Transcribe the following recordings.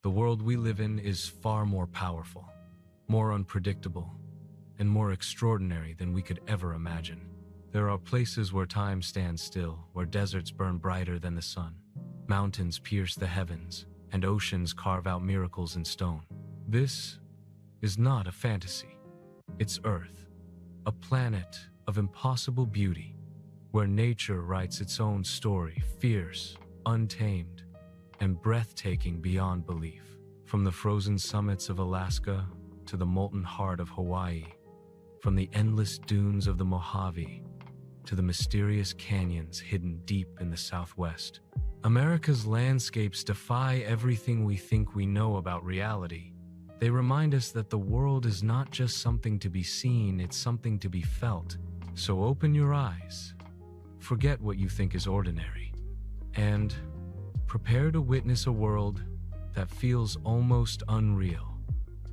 The world we live in is far more powerful, more unpredictable, and more extraordinary than we could ever imagine. There are places where time stands still, where deserts burn brighter than the sun, mountains pierce the heavens, and oceans carve out miracles in stone. This is not a fantasy. It's Earth, a planet of impossible beauty, where nature writes its own story, fierce, untamed, and breathtaking beyond belief. From the frozen summits of Alaska to the molten heart of Hawaii, from the endless dunes of the Mojave to the mysterious canyons hidden deep in the Southwest, America's landscapes defy everything we think we know about reality. They remind us that the world is not just something to be seen, it's something to be felt. So open your eyes, forget what you think is ordinary, and prepare to witness a world that feels almost unreal.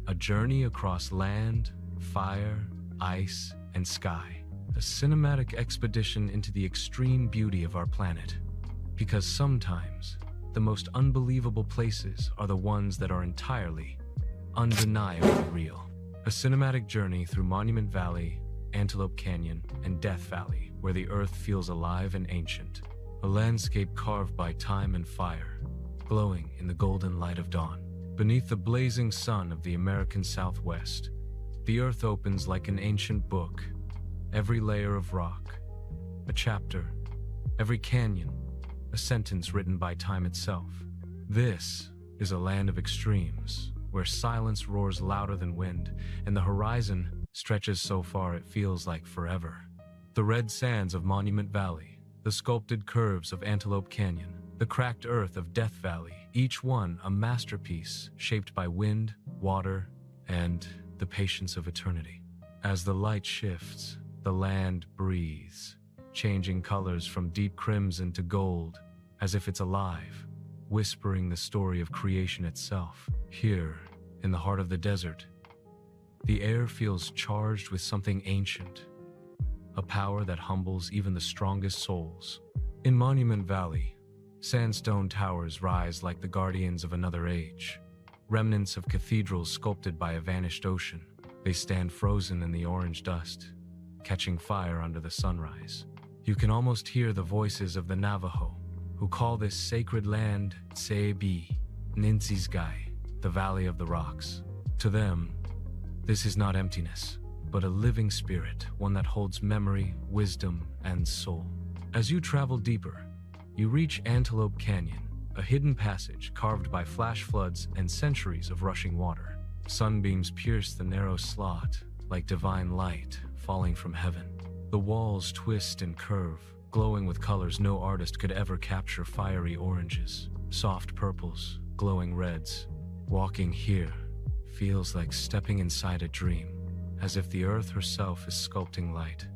A journey across land, fire, ice, and sky. A cinematic expedition into the extreme beauty of our planet. Because sometimes, the most unbelievable places are the ones that are entirely, undeniably real. A cinematic journey through Monument Valley, Antelope Canyon, and Death Valley, where the earth feels alive and ancient. A landscape carved by time and fire, glowing in the golden light of dawn. Beneath the blazing sun of the American Southwest, the earth opens like an ancient book. Every layer of rock, a chapter, every canyon, a sentence written by time itself. This is a land of extremes, where silence roars louder than wind, and the horizon stretches so far it feels like forever. The red sands of Monument Valley, the sculpted curves of Antelope Canyon, the cracked earth of Death Valley, each one a masterpiece shaped by wind, water, and the patience of eternity. As the light shifts, the land breathes, changing colors from deep crimson to gold, as if it's alive, whispering the story of creation itself. Here, in the heart of the desert, the air feels charged with something ancient, a power that humbles even the strongest souls. In Monument Valley, sandstone towers rise like the guardians of another age, remnants of cathedrals sculpted by a vanished ocean. They stand frozen in the orange dust, catching fire under the sunrise. You can almost hear the voices of the Navajo, who call this sacred land Tsebi, Nintzisgai, the Valley of the Rocks. To them, this is not emptiness, but a living spirit, one that holds memory, wisdom, and soul. As you travel deeper, you reach Antelope Canyon, a hidden passage carved by flash floods and centuries of rushing water. Sunbeams pierce the narrow slot like divine light falling from heaven. The walls twist and curve, glowing with colors no artist could ever capture: fiery oranges, soft purples, glowing reds. Walking here feels like stepping inside a dream, as if the earth herself is sculpting light.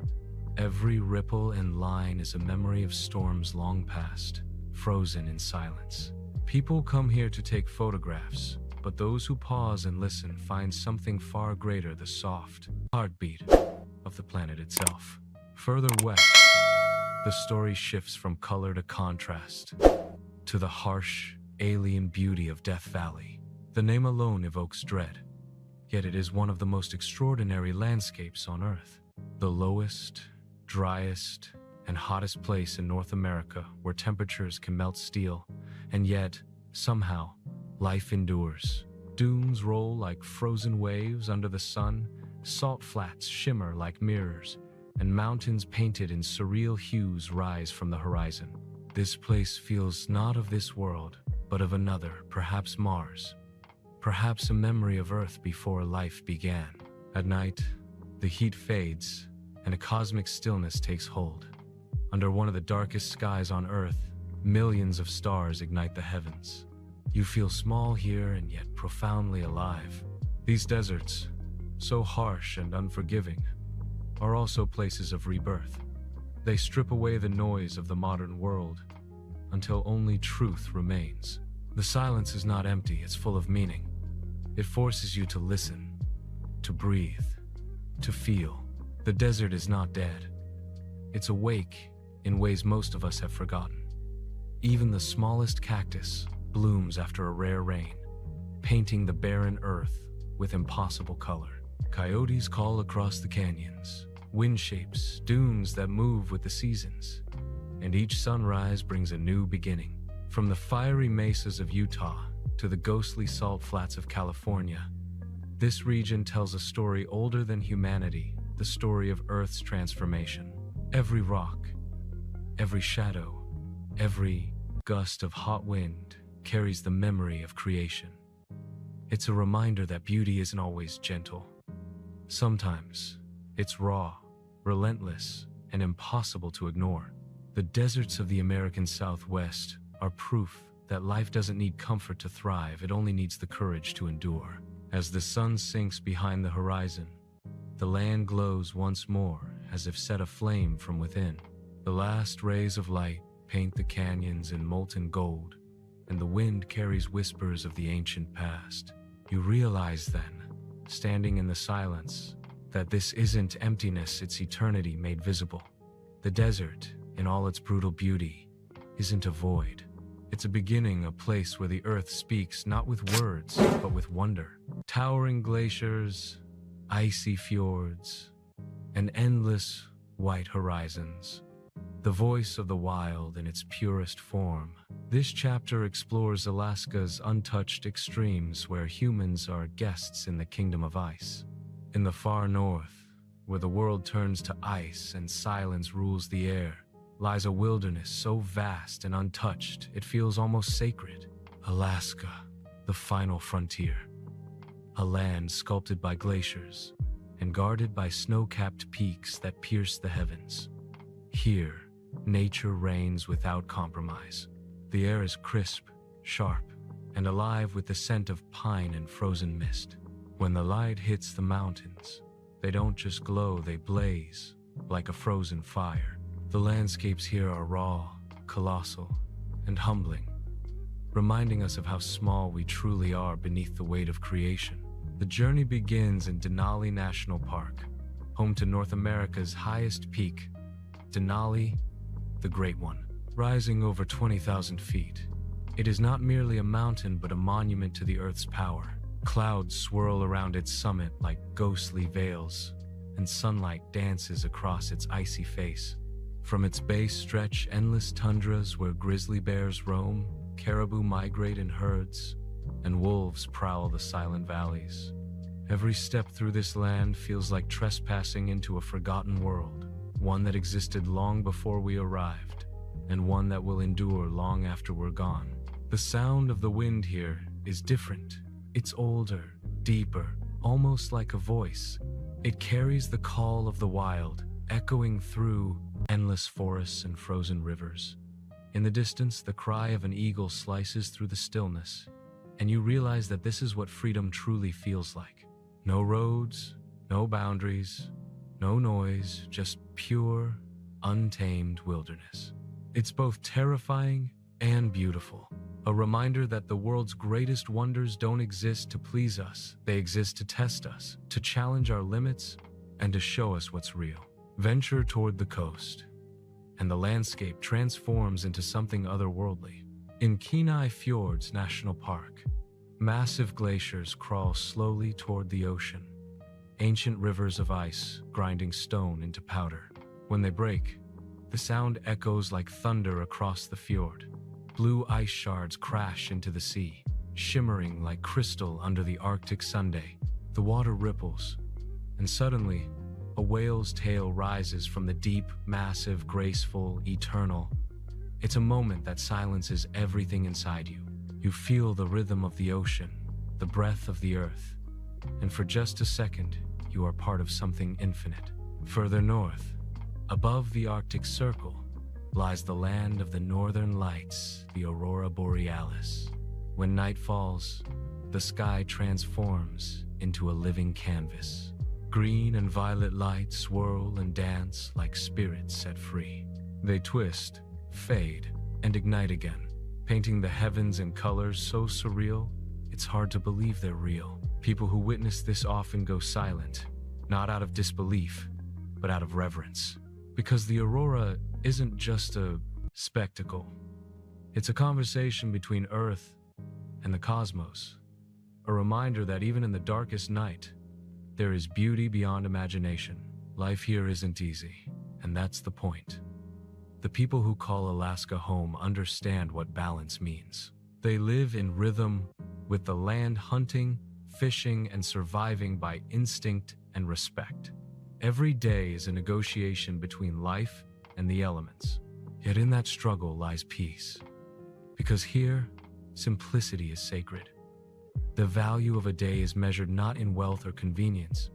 Every ripple and line is a memory of storms long past, frozen in silence. People come here to take photographs, but those who pause and listen find something far greater: the soft heartbeat of the planet itself. Further west, the story shifts from color to contrast, to the harsh, alien beauty of Death Valley. The name alone evokes dread, yet it is one of the most extraordinary landscapes on Earth. The lowest, driest, and hottest place in North America, where temperatures can melt steel, and yet, somehow, life endures. Dunes roll like frozen waves under the sun, salt flats shimmer like mirrors, and mountains painted in surreal hues rise from the horizon. This place feels not of this world, but of another, perhaps Mars. Perhaps a memory of Earth before life began. At night, the heat fades, and a cosmic stillness takes hold. Under one of the darkest skies on Earth, millions of stars ignite the heavens. You feel small here and yet profoundly alive. These deserts, so harsh and unforgiving, are also places of rebirth. They strip away the noise of the modern world until only truth remains. The silence is not empty, it's full of meaning. It forces you to listen, to breathe, to feel. The desert is not dead. It's awake in ways most of us have forgotten. Even the smallest cactus blooms after a rare rain, painting the barren earth with impossible color. Coyotes call across the canyons, wind shapes, dunes that move with the seasons. And each sunrise brings a new beginning. From the fiery mesas of Utah to the ghostly salt flats of California, this region tells a story older than humanity, the story of Earth's transformation. Every rock, every shadow, every gust of hot wind carries the memory of creation. It's a reminder that beauty isn't always gentle. Sometimes it's raw, relentless, and impossible to ignore. The deserts of the American Southwest are proof that life doesn't need comfort to thrive, it only needs the courage to endure. As the sun sinks behind the horizon, the land glows once more as if set aflame from within. The last rays of light paint the canyons in molten gold, and the wind carries whispers of the ancient past. You realize then, standing in the silence, that this isn't emptiness, it's eternity made visible. The desert, in all its brutal beauty, isn't a void. It's a beginning, a place where the earth speaks not with words, but with wonder. Towering glaciers, icy fjords, and endless white horizons. The voice of the wild in its purest form. This chapter explores Alaska's untouched extremes where humans are guests in the kingdom of ice. In the far north, where the world turns to ice and silence rules the air, lies a wilderness so vast and untouched it feels almost sacred. Alaska, the final frontier. A land sculpted by glaciers and guarded by snow-capped peaks that pierce the heavens. Here, nature reigns without compromise. The air is crisp, sharp, and alive with the scent of pine and frozen mist. When the light hits the mountains, they don't just glow, they blaze like a frozen fire. The landscapes here are raw, colossal, and humbling, reminding us of how small we truly are beneath the weight of creation. The journey begins in Denali National Park, home to North America's highest peak, Denali, the Great One. Rising over 20,000 feet, it is not merely a mountain but a monument to the Earth's power. Clouds swirl around its summit like ghostly veils, and sunlight dances across its icy face. From its base stretch endless tundras where grizzly bears roam, caribou migrate in herds, and wolves prowl the silent valleys. Every step through this land feels like trespassing into a forgotten world, one that existed long before we arrived, and one that will endure long after we're gone. The sound of the wind here is different. It's older, deeper, almost like a voice. It carries the call of the wild, echoing through endless forests and frozen rivers. In the distance, the cry of an eagle slices through the stillness, and you realize that this is what freedom truly feels like. No roads, no boundaries, no noise, just pure, untamed wilderness. It's both terrifying and beautiful, a reminder that the world's greatest wonders don't exist to please us. They exist to test us, to challenge our limits, and to show us what's real. Venture toward the coast, and the landscape transforms into something otherworldly. In Kenai Fjords National Park, massive glaciers crawl slowly toward the ocean, ancient rivers of ice grinding stone into powder. When they break, the sound echoes like thunder across the fjord. Blue ice shards crash into the sea, shimmering like crystal under the Arctic Sunday. The water ripples, and suddenly, a whale's tail rises from the deep, massive, graceful, eternal. It's a moment that silences everything inside you. You feel the rhythm of the ocean, the breath of the earth, and for just a second, you are part of something infinite. Further north, above the Arctic Circle, lies the land of the northern lights, the Aurora Borealis. When night falls, the sky transforms into a living canvas. Green and violet lights swirl and dance like spirits set free. They twist, fade, and ignite again, painting the heavens in colors so surreal, it's hard to believe they're real. People who witness this often go silent, not out of disbelief, but out of reverence. Because the aurora isn't just a spectacle. It's a conversation between Earth and the cosmos. a reminder that even in the darkest night, there is beauty beyond imagination. Life here isn't easy, and that's the point. The people who call Alaska home understand what balance means. They live in rhythm with the land, hunting, fishing, and surviving by instinct and respect. Every day is a negotiation between life and the elements. Yet in that struggle lies peace. Because here, simplicity is sacred. The value of a day is measured not in wealth or convenience,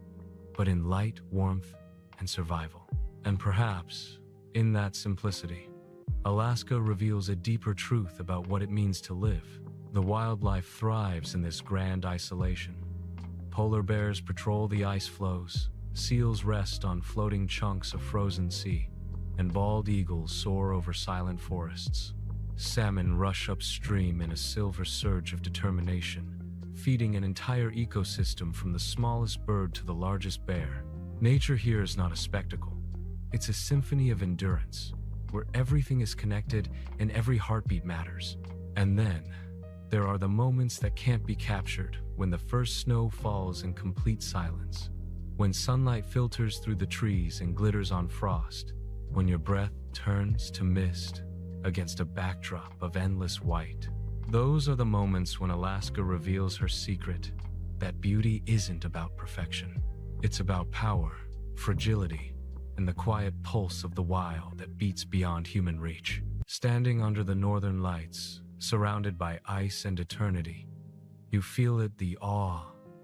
but in light, warmth, and survival. And perhaps, in that simplicity, Alaska reveals a deeper truth about what it means to live. The wildlife thrives in this grand isolation. Polar bears patrol the ice floes, seals rest on floating chunks of frozen sea, and bald eagles soar over silent forests. Salmon rush upstream in a silver surge of determination, feeding an entire ecosystem from the smallest bird to the largest bear. Nature here is not a spectacle. It's a symphony of endurance, where everything is connected and every heartbeat matters. And then, there are the moments that can't be captured, when the first snow falls in complete silence, when sunlight filters through the trees and glitters on frost, when your breath turns to mist against a backdrop of endless white. Those are the moments when Alaska reveals her secret, that beauty isn't about perfection. It's about power, fragility, and the quiet pulse of the wild that beats beyond human reach. Standing under the northern lights, surrounded by ice and eternity, you feel it, the awe,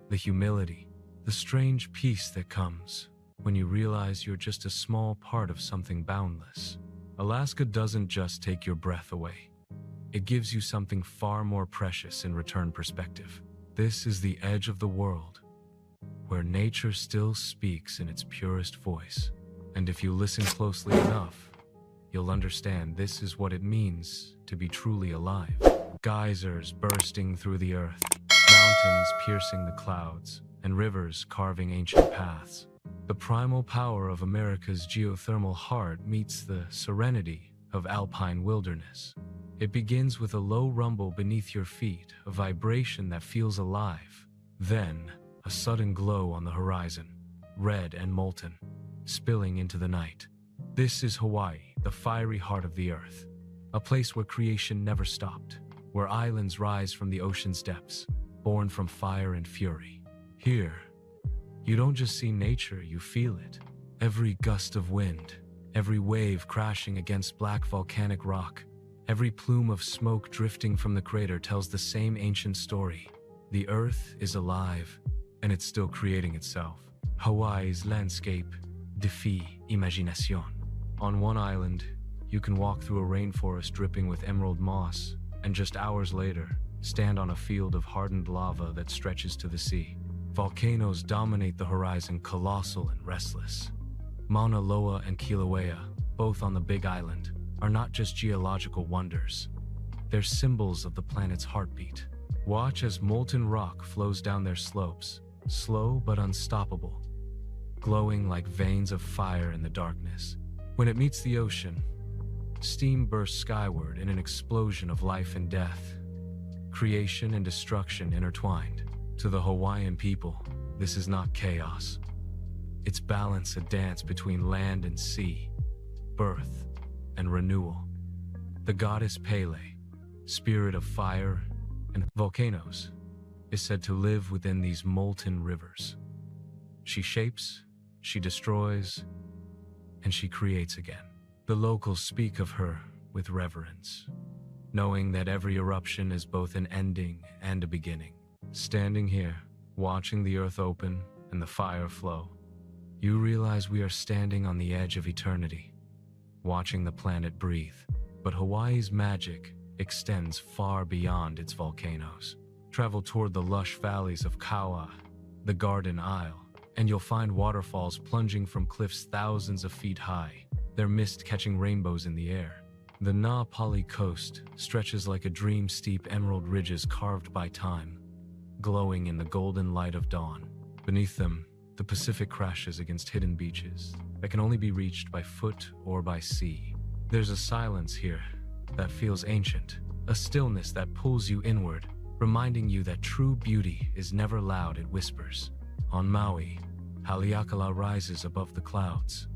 the humility, the strange peace that comes when you realize you're just a small part of something boundless. Alaska doesn't just take your breath away. It gives you something far more precious in return: perspective. This is the edge of the world, where nature still speaks in its purest voice. And if you listen closely enough, you'll understand this is what it means to be truly alive. Geysers bursting through the earth, mountains piercing the clouds, and rivers carving ancient paths. The primal power of America's geothermal heart meets the serenity of alpine wilderness. It begins with a low rumble beneath your feet, a vibration that feels alive. Then, a sudden glow on the horizon, red and molten, spilling into the night. This is Hawaii, the fiery heart of the earth, a place where creation never stopped, where islands rise from the ocean's depths, born from fire and fury. Here, you don't just see nature, you feel it. Every gust of wind, every wave crashing against black volcanic rock, every plume of smoke drifting from the crater tells the same ancient story. The earth is alive, and it's still creating itself. Hawaii's landscape défie imagination. On one island, you can walk through a rainforest dripping with emerald moss, and just hours later, stand on a field of hardened lava that stretches to the sea. Volcanoes dominate the horizon, colossal and restless. Mauna Loa and Kilauea, both on the Big Island, are not just geological wonders. They're symbols of the planet's heartbeat. Watch as molten rock flows down their slopes, slow but unstoppable, glowing like veins of fire in the darkness. When it meets the ocean, steam bursts skyward in an explosion of life and death, creation and destruction intertwined. To the Hawaiian people, this is not chaos. It's balance, a dance between land and sea, birth and renewal. The goddess Pele, spirit of fire and volcanoes, is said to live within these molten rivers. She shapes, she destroys, and she creates again. The locals speak of her with reverence, knowing that every eruption is both an ending and a beginning. Standing here, watching the earth open and the fire flow, you realize we are standing on the edge of eternity, watching the planet breathe. But Hawaii's magic extends far beyond its volcanoes. Travel toward the lush valleys of Kauai, the Garden Isle, and you'll find waterfalls plunging from cliffs thousands of feet high, their mist catching rainbows in the air. The Na Pali coast stretches like a dream, steep emerald ridges carved by time, glowing in the golden light of dawn. Beneath them, the Pacific crashes against hidden beaches that can only be reached by foot or by sea. There's a silence here that feels ancient, a stillness that pulls you inward, reminding you that true beauty is never loud, it whispers. On Maui, Haleakala rises above the clouds,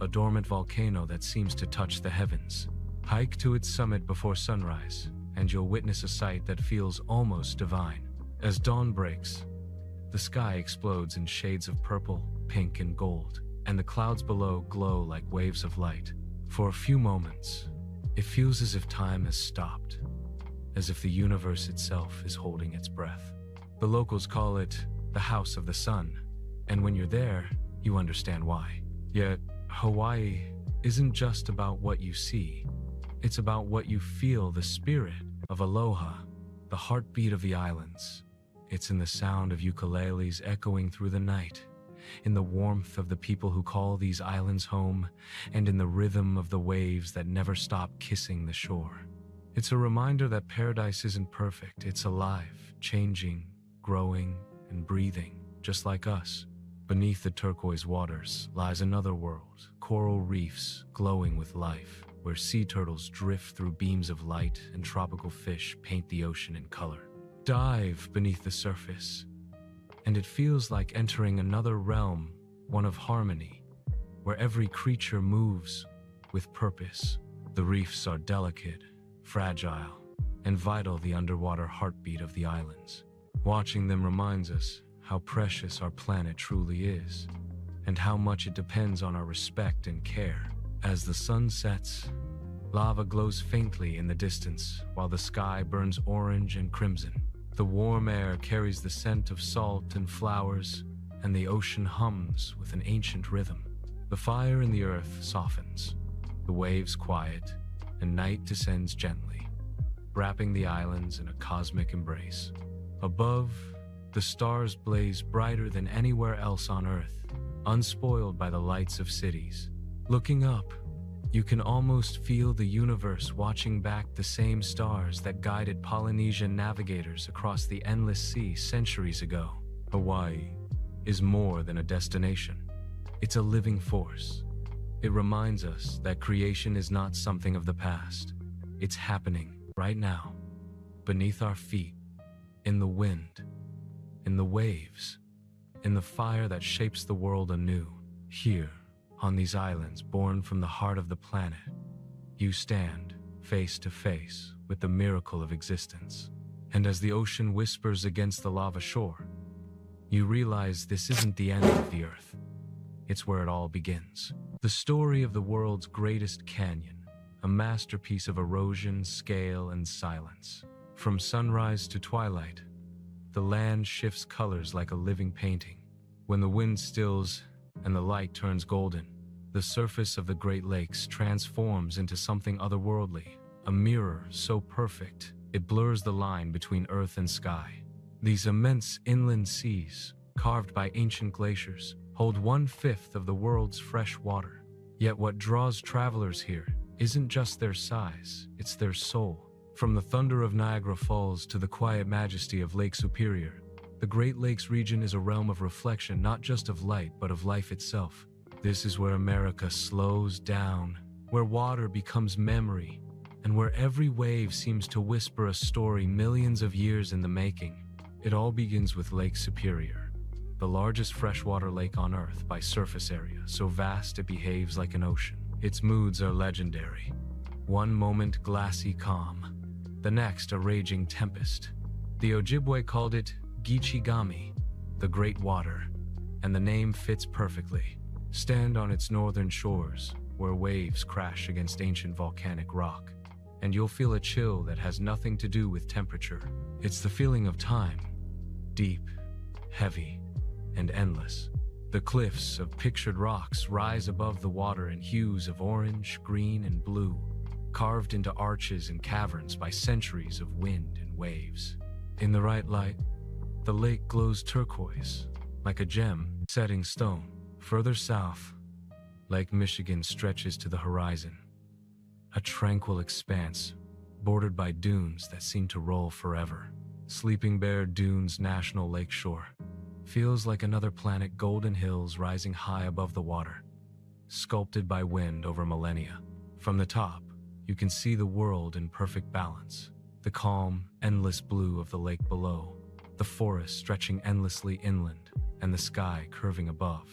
a dormant volcano that seems to touch the heavens. Hike to its summit before sunrise, and you'll witness a sight that feels almost divine. As dawn breaks, the sky explodes in shades of purple, pink, and gold, and the clouds below glow like waves of light. For a few moments, it feels as if time has stopped, as if the universe itself is holding its breath. The locals call it the House of the Sun, and when you're there, you understand why. Yet, Hawaii isn't just about what you see. It's about what you feel, the spirit of aloha, the heartbeat of the islands. It's in the sound of ukuleles echoing through the night, in the warmth of the people who call these islands home, and in the rhythm of the waves that never stop kissing the shore. It's a reminder that paradise isn't perfect. It's alive, changing, growing, and breathing, just like us. Beneath the turquoise waters lies another world, coral reefs glowing with life, where sea turtles drift through beams of light and tropical fish paint the ocean in color. Dive beneath the surface, and it feels like entering another realm, one of harmony, where every creature moves with purpose. The reefs are delicate, fragile, and vital, the underwater heartbeat of the islands. Watching them reminds us how precious our planet truly is, and how much it depends on our respect and care. As the sun sets, lava glows faintly in the distance, while the sky burns orange and crimson. The warm air carries the scent of salt and flowers, and the ocean hums with an ancient rhythm. The fire in the earth softens, the waves quiet, and night descends gently, wrapping the islands in a cosmic embrace. Above, the stars blaze brighter than anywhere else on Earth, unspoiled by the lights of cities. Looking up, you can almost feel the universe watching back the same stars that guided Polynesian navigators across the endless sea centuries ago. Hawaii is more than a destination. It's a living force. It reminds us that creation is not something of the past. It's happening right now, beneath our feet, in the wind, in the waves, in the fire that shapes the world anew. Here, on these islands born from the heart of the planet, you stand face to face with the miracle of existence. And as the ocean whispers against the lava shore, you realize this isn't the end of the Earth. It's where it all begins. The story of the world's greatest canyon, a masterpiece of erosion, scale, and silence. From sunrise to twilight, the land shifts colors like a living painting. When the wind stills and the light turns golden, the surface of the Great Lakes transforms into something otherworldly, a mirror so perfect it blurs the line between earth and sky. These immense inland seas, carved by ancient glaciers, hold 1/5 of the world's fresh water. Yet what draws travelers here isn't just their size, it's their soul. From the thunder of Niagara Falls to the quiet majesty of Lake Superior, the Great Lakes region is a realm of reflection, not just of light, but of life itself. This is where America slows down, where water becomes memory, and where every wave seems to whisper a story millions of years in the making. It all begins with Lake Superior, the largest freshwater lake on Earth by surface area, so vast it behaves like an ocean. Its moods are legendary. One moment glassy calm, the next a raging tempest. The Ojibwe called it Gichigami, the Great Water, and the name fits perfectly. Stand on its northern shores, where waves crash against ancient volcanic rock, and you'll feel a chill that has nothing to do with temperature. It's the feeling of time, deep, heavy, and endless. The cliffs of pictured rocks rise above the water in hues of orange, green, and blue, carved into arches and caverns by centuries of wind and waves. In the right light, the lake glows turquoise, like a gem setting stone. Further south, Lake Michigan stretches to the horizon, a tranquil expanse bordered by dunes that seem to roll forever. Sleeping Bear Dunes National Lakeshore feels like another planet, golden hills rising high above the water, sculpted by wind over millennia. From the top, you can see the world in perfect balance. the calm, endless blue of the lake below, the forest stretching endlessly inland, and the sky curving above.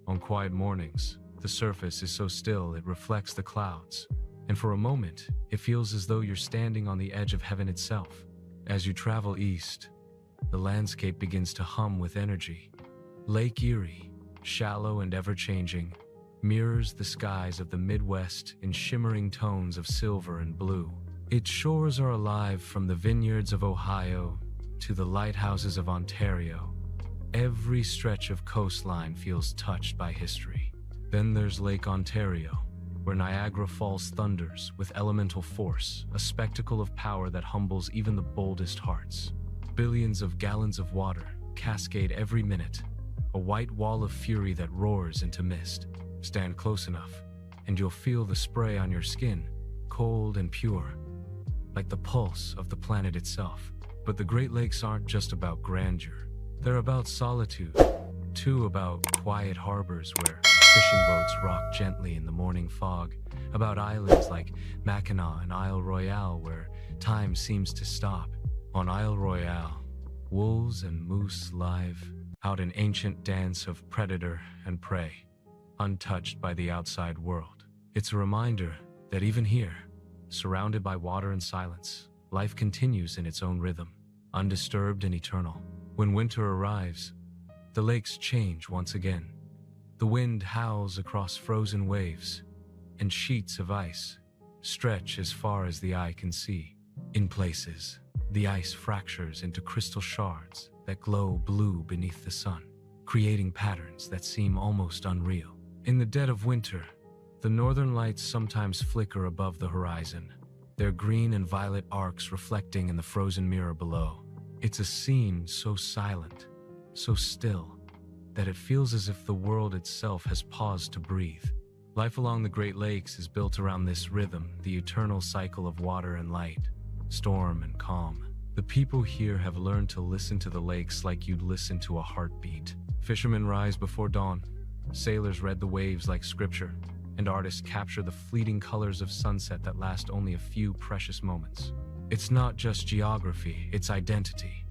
On quiet mornings, the surface is so still it reflects the clouds, and for a moment, it feels as though you're standing on the edge of heaven itself. As you travel east, the landscape begins to hum with energy. Lake Erie, shallow and ever-changing, mirrors the skies of the Midwest in shimmering tones of silver and blue. Its shores are alive from the vineyards of Ohio to the lighthouses of Ontario. Every stretch of coastline feels touched by history. Then there's Lake Ontario, where Niagara Falls thunders with elemental force, a spectacle of power that humbles even the boldest hearts. Billions of gallons of water cascade every minute, a white wall of fury that roars into mist. Stand close enough, and you'll feel the spray on your skin, cold and pure, like the pulse of the planet itself. But the Great Lakes aren't just about grandeur. They're about solitude, too, about quiet harbors where fishing boats rock gently in the morning fog, about islands like Mackinac and Isle Royale where time seems to stop. On Isle Royale, wolves and moose live out an ancient dance of predator and prey, untouched by the outside world. It's a reminder that even here, surrounded by water and silence, life continues in its own rhythm, undisturbed and eternal. When winter arrives, the lakes change once again. The wind howls across frozen waves, and sheets of ice stretch as far as the eye can see. In places, the ice fractures into crystal shards that glow blue beneath the sun, creating patterns that seem almost unreal. In the dead of winter, the northern lights sometimes flicker above the horizon, their green and violet arcs reflecting in the frozen mirror below. It's a scene so silent, so still, that it feels as if the world itself has paused to breathe. Life along the Great Lakes is built around this rhythm, the eternal cycle of water and light, storm and calm. The people here have learned to listen to the lakes like you'd listen to a heartbeat. Fishermen rise before dawn, sailors read the waves like scripture, and artists capture the fleeting colors of sunset that last only a few precious moments. It's not just geography, it's identity.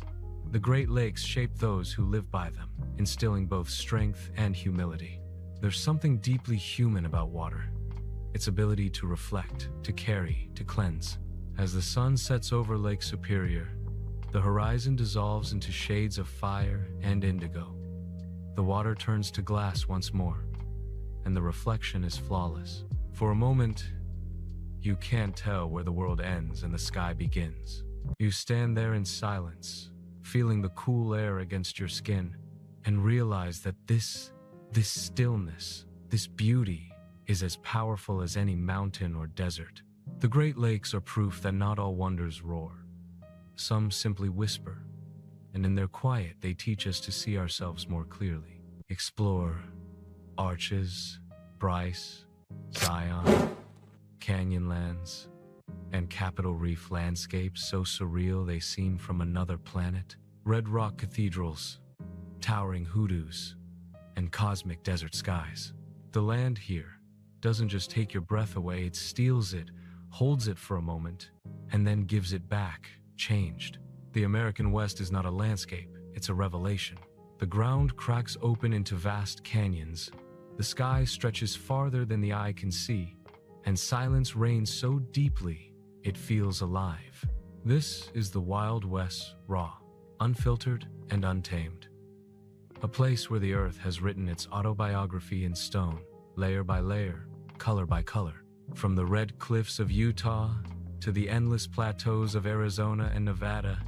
The Great Lakes shape those who live by them, instilling both strength and humility. There's something deeply human about water, its ability to reflect, to carry, to cleanse. As the sun sets over Lake Superior, the horizon dissolves into shades of fire and indigo. The water turns to glass once more, and the reflection is flawless. For a moment, you can't tell where the world ends and the sky begins. You stand there in silence, feeling the cool air against your skin, and realize that this stillness, this beauty, is as powerful as any mountain or desert. The Great Lakes are proof that not all wonders roar. Some simply whisper, and in their quiet they teach us to see ourselves more clearly. Explore Arches, Bryce, Zion, Canyonlands, and Capitol Reef landscapes so surreal they seem from another planet. Red rock cathedrals, towering hoodoos, and cosmic desert skies. The land here doesn't just take your breath away, it steals it, holds it for a moment, and then gives it back, changed. The American West is not a landscape, it's a revelation. The ground cracks open into vast canyons, the sky stretches farther than the eye can see, and silence reigns so deeply it feels alive. This is the Wild West, raw, unfiltered, and untamed. A place where the earth has written its autobiography in stone, layer by layer, color by color. From the red cliffs of Utah to the endless plateaus of Arizona and Nevada,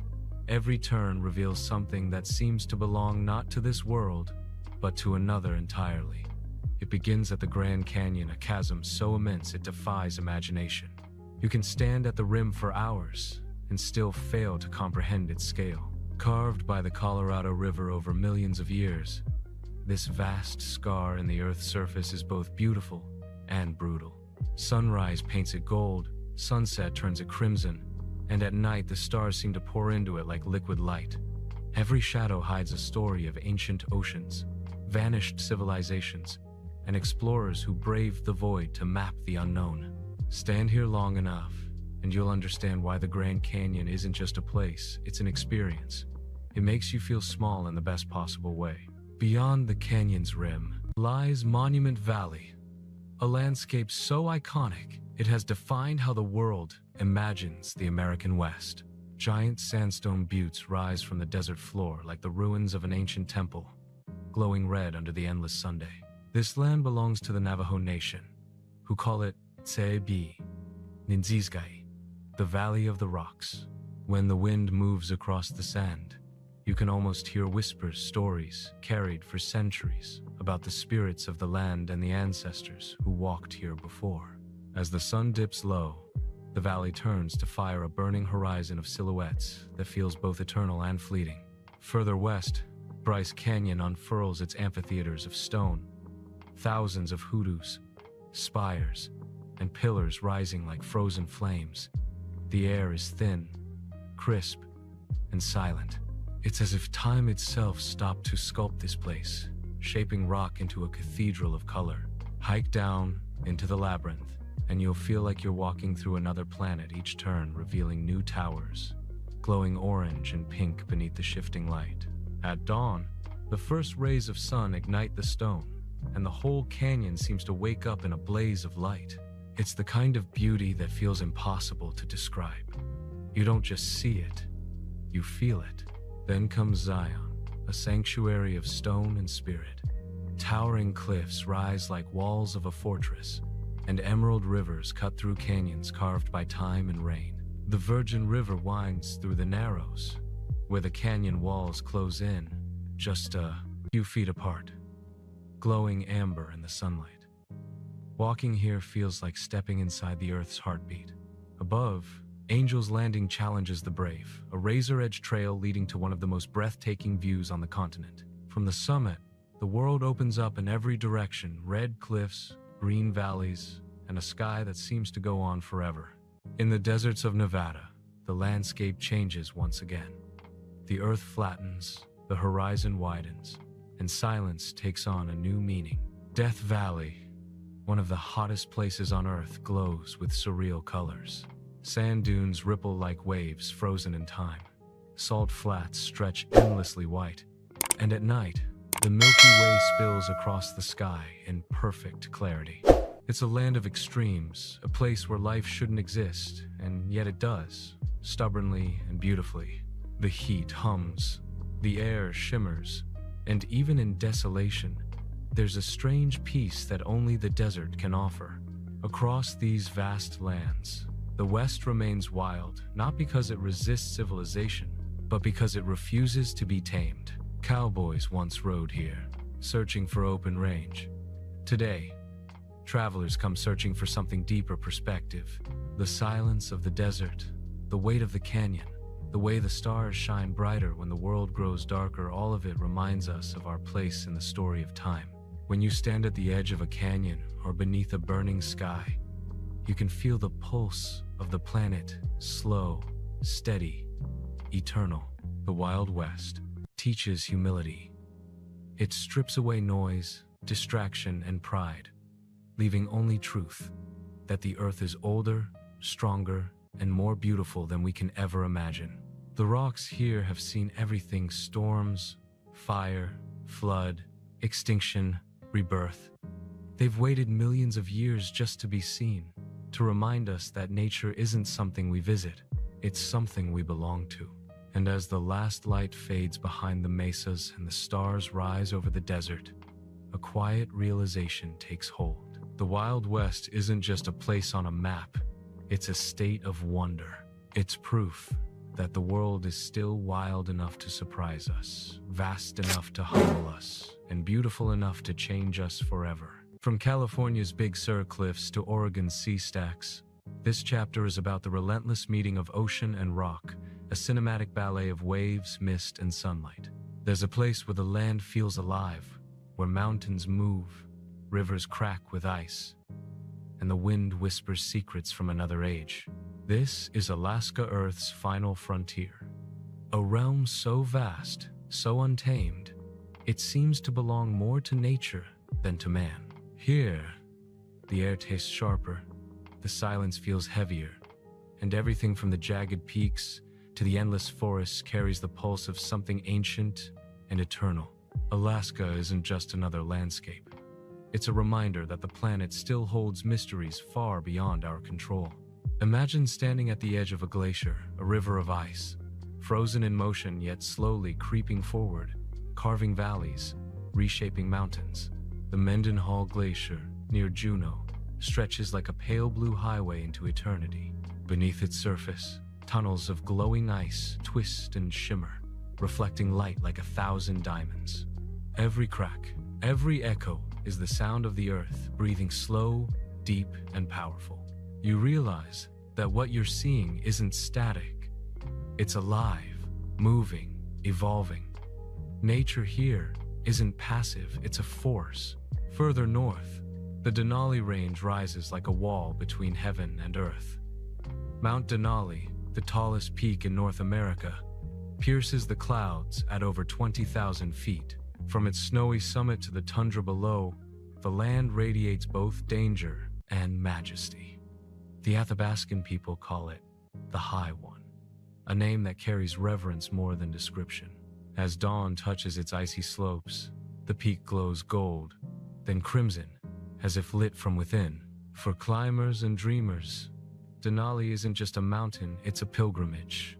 every turn reveals something that seems to belong not to this world, but to another entirely. It begins at the Grand Canyon, a chasm so immense it defies imagination. You can stand at the rim for hours and still fail to comprehend its scale. Carved by the Colorado River over millions of years, this vast scar in the Earth's surface is both beautiful and brutal. Sunrise paints it gold, sunset turns it crimson, and at night the stars seem to pour into it like liquid light. Every shadow hides a story of ancient oceans, vanished civilizations, and explorers who braved the void to map the unknown. Stand here long enough, and you'll understand why the Grand Canyon isn't just a place, it's an experience. It makes you feel small in the best possible way. Beyond the canyon's rim lies Monument Valley, a landscape so iconic it has defined how the world imagines the American West. Giant sandstone buttes rise from the desert floor like the ruins of an ancient temple, glowing red under the endless Sunday. This land belongs to the Navajo Nation, who call it Tsebi Ninzizgai, the Valley of the Rocks. When the wind moves across the sand, you can almost hear whispers, stories carried for centuries about the spirits of the land and the ancestors who walked here before. As the sun dips low, the valley turns to fire a burning horizon of silhouettes that feels both eternal and fleeting. Further west, Bryce Canyon unfurls its amphitheaters of stone, thousands of hoodoos, spires, and pillars rising like frozen flames. The air is thin, crisp, and silent. It's as if time itself stopped to sculpt this place, shaping rock into a cathedral of color. Hike down into the labyrinth, and you'll feel like you're walking through another planet, each turn revealing new towers, glowing orange and pink beneath the shifting light. At dawn, the first rays of sun ignite the stone, and the whole canyon seems to wake up in a blaze of light. It's the kind of beauty that feels impossible to describe. You don't just see it, you feel it. Then comes Zion, a sanctuary of stone and spirit. Towering cliffs rise like walls of a fortress, and emerald rivers cut through canyons carved by time and rain. The Virgin River winds through the Narrows, where the canyon walls close in, just a few feet apart, glowing amber in the sunlight. Walking here feels like stepping inside the Earth's heartbeat. Above, Angel's Landing challenges the brave, a razor-edge trail leading to one of the most breathtaking views on the continent. From the summit, the world opens up in every direction: red cliffs, green valleys, and a sky that seems to go on forever. In the deserts of Nevada, the landscape changes once again. The earth flattens, the horizon widens, and silence takes on a new meaning. Death Valley, one of the hottest places on Earth, glows with surreal colors. Sand dunes ripple like waves frozen in time. Salt flats stretch endlessly white, and at night, the Milky Way spills across the sky in perfect clarity. It's a land of extremes, a place where life shouldn't exist, and yet it does, stubbornly and beautifully. The heat hums, the air shimmers, and even in desolation, there's a strange peace that only the desert can offer. Across these vast lands, the West remains wild, not because it resists civilization, but because it refuses to be tamed. Cowboys once rode here, searching for open range. Today, travelers come searching for something deeper perspective. The silence of the desert, the weight of the canyon, the way the stars shine brighter when the world grows darker, all of it reminds us of our place in the story of time. When you stand at the edge of a canyon or beneath a burning sky, you can feel the pulse of the planet, slow, steady, eternal. The Wild West teaches humility. It strips away noise, distraction, and pride, leaving only truth, that the earth is older, stronger, and more beautiful than we can ever imagine. The rocks here have seen everything: storms, fire, flood, extinction, rebirth. They've waited millions of years just to be seen, to remind us that nature isn't something we visit, it's something we belong to. And as the last light fades behind the mesas and the stars rise over the desert, a quiet realization takes hold. The Wild West isn't just a place on a map, it's a state of wonder. It's proof that the world is still wild enough to surprise us, vast enough to humble us, and beautiful enough to change us forever. From California's Big Sur cliffs to Oregon's sea stacks, this chapter is about the relentless meeting of ocean and rock, a cinematic ballet of waves, mist, and sunlight. There's a place where the land feels alive, where mountains move, rivers crack with ice, and the wind whispers secrets from another age. This is Alaska, Earth's final frontier. A realm so vast, so untamed, it seems to belong more to nature than to man. Here, the air tastes sharper, the silence feels heavier, and everything from the jagged peaks to the endless forests carries the pulse of something ancient and eternal. Alaska isn't just another landscape. It's a reminder that the planet still holds mysteries far beyond our control. Imagine standing at the edge of a glacier, a river of ice, frozen in motion yet slowly creeping forward, carving valleys, reshaping mountains. The Mendenhall Glacier, near Juneau, stretches like a pale blue highway into eternity. Beneath its surface, tunnels of glowing ice twist and shimmer, reflecting light like 1,000 diamonds. Every crack, every echo is the sound of the earth breathing slow, deep, and powerful. You realize that what you're seeing isn't static. It's alive, moving, evolving. Nature here isn't passive, it's a force. Further north, the Denali Range rises like a wall between heaven and earth. Mount Denali, the tallest peak in North America, pierces the clouds at over 20,000 feet. From its snowy summit to the tundra below, the land radiates both danger and majesty. The Athabascan people call it the High One, a name that carries reverence more than description. As dawn touches its icy slopes, the peak glows gold, then crimson, as if lit from within. For climbers and dreamers, Denali isn't just a mountain, it's a pilgrimage,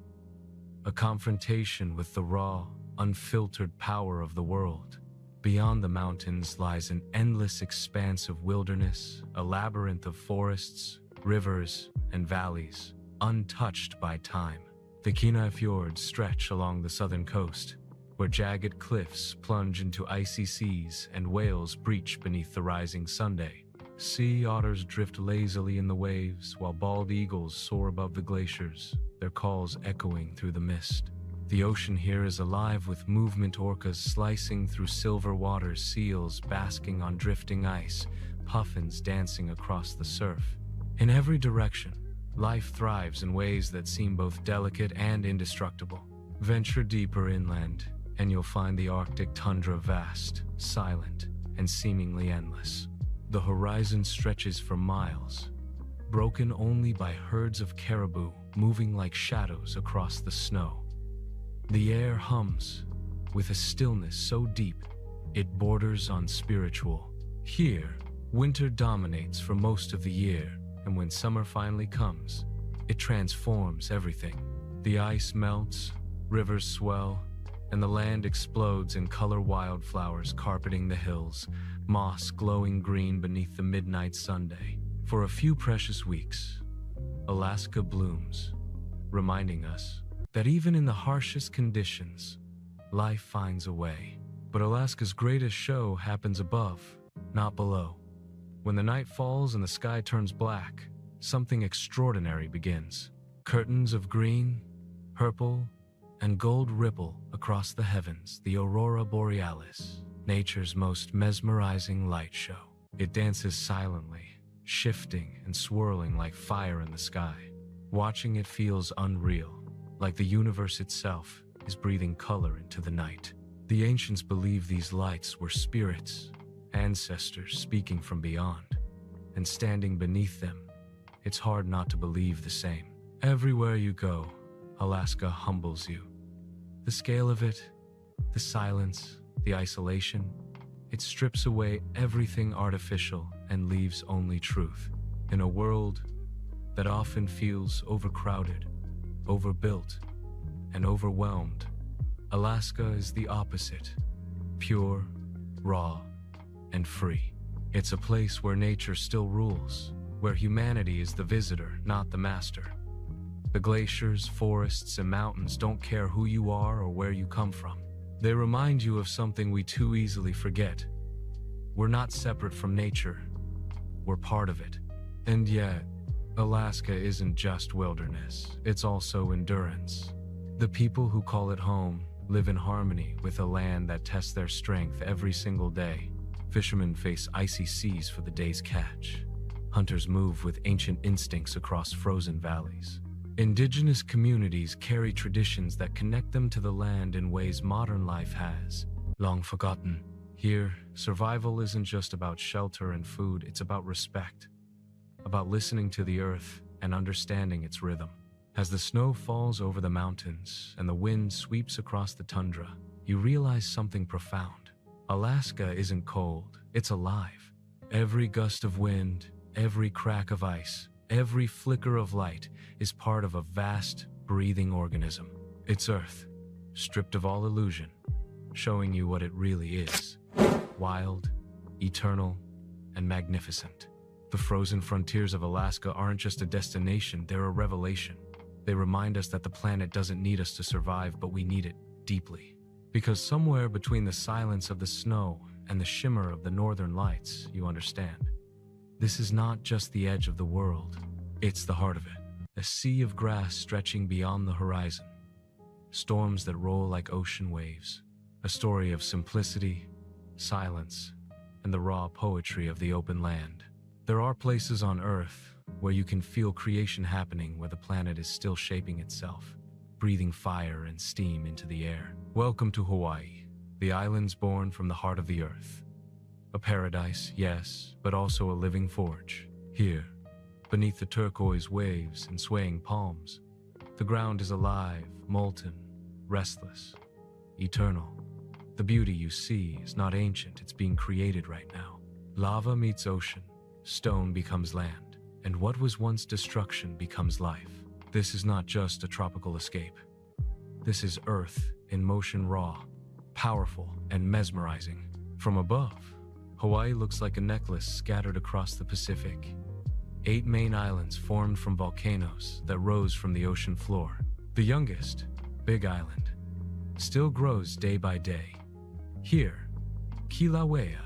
a confrontation with the raw, unfiltered power of the world. Beyond the mountains lies an endless expanse of wilderness, a labyrinth of forests, rivers, and valleys, untouched by time. The Kenai Fjords stretch along the southern coast, where jagged cliffs plunge into icy seas and whales breach beneath the rising sunday. Sea otters drift lazily in the waves, while bald eagles soar above the glaciers, their calls echoing through the mist. The ocean here is alive with movement, orcas slicing through silver waters, seals basking on drifting ice, puffins dancing across the surf. In every direction, life thrives in ways that seem both delicate and indestructible. Venture deeper inland, and you'll find the Arctic tundra vast, silent, and seemingly endless. The horizon stretches for miles, broken only by herds of caribou moving like shadows across the snow. The air hums with a stillness so deep it borders on spiritual. Here, winter dominates for most of the year, and when summer finally comes, it transforms everything. The ice melts, rivers swell, and the land explodes in color wildflowers carpeting the hills, moss glowing green beneath the midnight sunday. For a few precious weeks, Alaska blooms, reminding us that even in the harshest conditions, life finds a way. But Alaska's greatest show happens above, not below. When the night falls and the sky turns black, something extraordinary begins. Curtains of green, purple, and gold ripple across the heavens, the aurora borealis, nature's most mesmerizing light show. It dances silently, shifting and swirling like fire in the sky. Watching it feels unreal, like the universe itself is breathing color into the night. The ancients believed these lights were spirits, ancestors speaking from beyond, and standing beneath them, it's hard not to believe the same. Everywhere you go, Alaska humbles you. The scale of it, the silence, the isolation, it strips away everything artificial and leaves only truth. In a world that often feels overcrowded, overbuilt, and overwhelmed, Alaska is the opposite. Pure, raw, and free. It's a place where nature still rules, where humanity is the visitor, not the master. The glaciers, forests, and mountains don't care who you are or where you come from. They remind you of something we too easily forget. We're not separate from nature. We're part of it. And yet, Alaska isn't just wilderness, it's also endurance. The people who call it home live in harmony with a land that tests their strength every single day. Fishermen face icy seas for the day's catch. Hunters move with ancient instincts across frozen valleys. Indigenous communities carry traditions that connect them to the land in ways modern life has long forgotten. Here, survival isn't just about shelter and food, it's about respect, about listening to the earth and understanding its rhythm. As the snow falls over the mountains and the wind sweeps across the tundra, you realize something profound. Alaska isn't cold, it's alive. Every gust of wind, every crack of ice, every flicker of light is part of a vast, breathing organism. It's Earth, stripped of all illusion, showing you what it really is: wild, eternal, and magnificent. The frozen frontiers of Alaska aren't just a destination, they're a revelation. They remind us that the planet doesn't need us to survive, but we need it deeply. Because somewhere between the silence of the snow and the shimmer of the northern lights, you understand. This is not just the edge of the world, it's the heart of it. A sea of grass stretching beyond the horizon. Storms that roll like ocean waves. A story of simplicity, silence, and the raw poetry of the open land. There are places on Earth where you can feel creation happening, where the planet is still shaping itself, breathing fire and steam into the air. Welcome to Hawaii, the islands born from the heart of the Earth. A paradise, yes, but also a living forge. Here, beneath the turquoise waves and swaying palms, the ground is alive, molten, restless, eternal. The beauty you see is not ancient, it's being created right now. Lava meets ocean, stone becomes land, and what was once destruction becomes life. This is not just a tropical escape. This is Earth in motion, raw, powerful, and mesmerizing. From above, Hawaii looks like a necklace scattered across the Pacific. 8 main islands formed from volcanoes that rose from the ocean floor. The youngest, Big Island, still grows day by day. Here, Kilauea,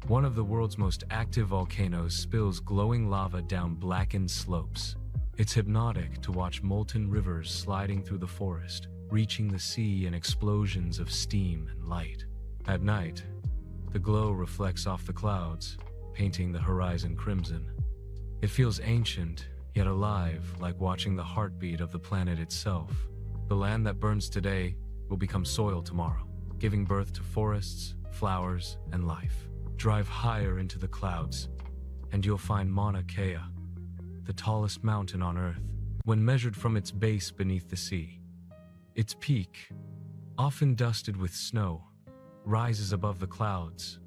one of the world's most active volcanoes, spills glowing lava down blackened slopes. It's hypnotic to watch molten rivers sliding through the forest, reaching the sea in explosions of steam and light. At night, the glow reflects off the clouds, painting the horizon crimson. It feels ancient, yet alive, like watching the heartbeat of the planet itself. The land that burns today will become soil tomorrow, giving birth to forests, flowers, and life. Drive higher into the clouds, and you'll find Mauna Kea, the tallest mountain on Earth, when measured from its base beneath the sea. Its peak, often dusted with snow, rises above the clouds,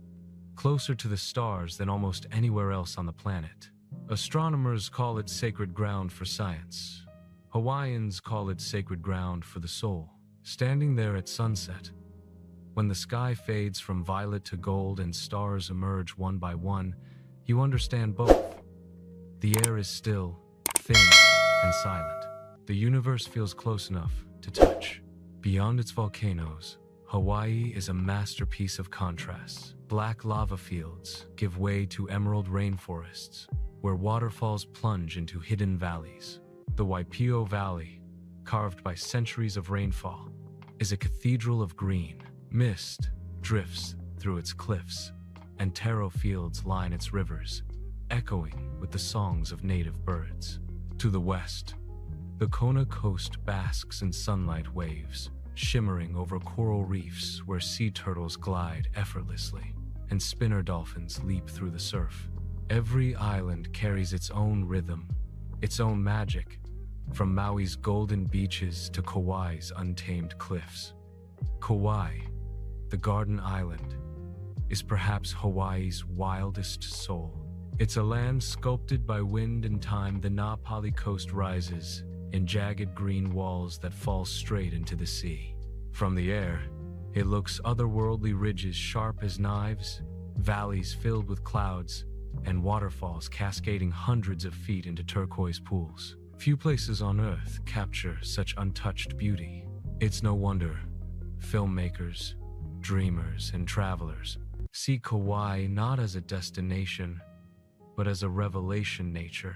closer to the stars than almost anywhere else on the planet. Astronomers call it sacred ground for science. Hawaiians call it sacred ground for the soul. Standing there at sunset, when the sky fades from violet to gold and stars emerge one by one, you understand both. The air is still, thin, and silent. The universe feels close enough to touch. Beyond its volcanoes, Hawaii is a masterpiece of contrasts. Black lava fields give way to emerald rainforests, where waterfalls plunge into hidden valleys. The Waipio Valley, carved by centuries of rainfall, is a cathedral of green. Mist drifts through its cliffs, and taro fields line its rivers, echoing with the songs of native birds. To the west, the Kona coast basks in sunlight waves, shimmering over coral reefs where sea turtles glide effortlessly, and spinner dolphins leap through the surf. Every island carries its own rhythm, its own magic, from Maui's golden beaches to Kauai's untamed cliffs. Kauai, the Garden Island, is perhaps Hawaii's wildest soul. It's a land sculpted by wind and time. The Na Pali coast rises in jagged green walls that fall straight into the sea. From the air, it looks otherworldly, ridges sharp as knives, valleys filled with clouds, and waterfalls cascading hundreds of feet into turquoise pools. Few places on Earth capture such untouched beauty. It's no wonder filmmakers, dreamers, and travelers see Kauai not as a destination, but as a revelation nature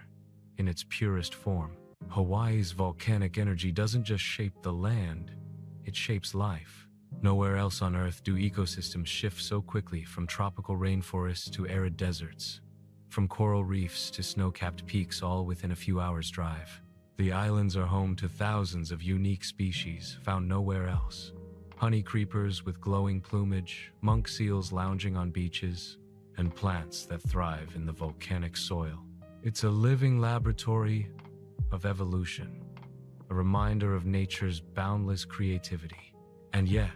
in its purest form. Hawaii's volcanic energy doesn't just shape the land, it shapes life. Nowhere else on Earth do ecosystems shift so quickly, from tropical rainforests to arid deserts, from coral reefs to snow-capped peaks, all within a few hours' drive. The islands are home to thousands of unique species found nowhere else. Honey creepers with glowing plumage, monk seals lounging on beaches, and plants that thrive in the volcanic soil. It's a living laboratory of evolution, a reminder of nature's boundless creativity. And yet,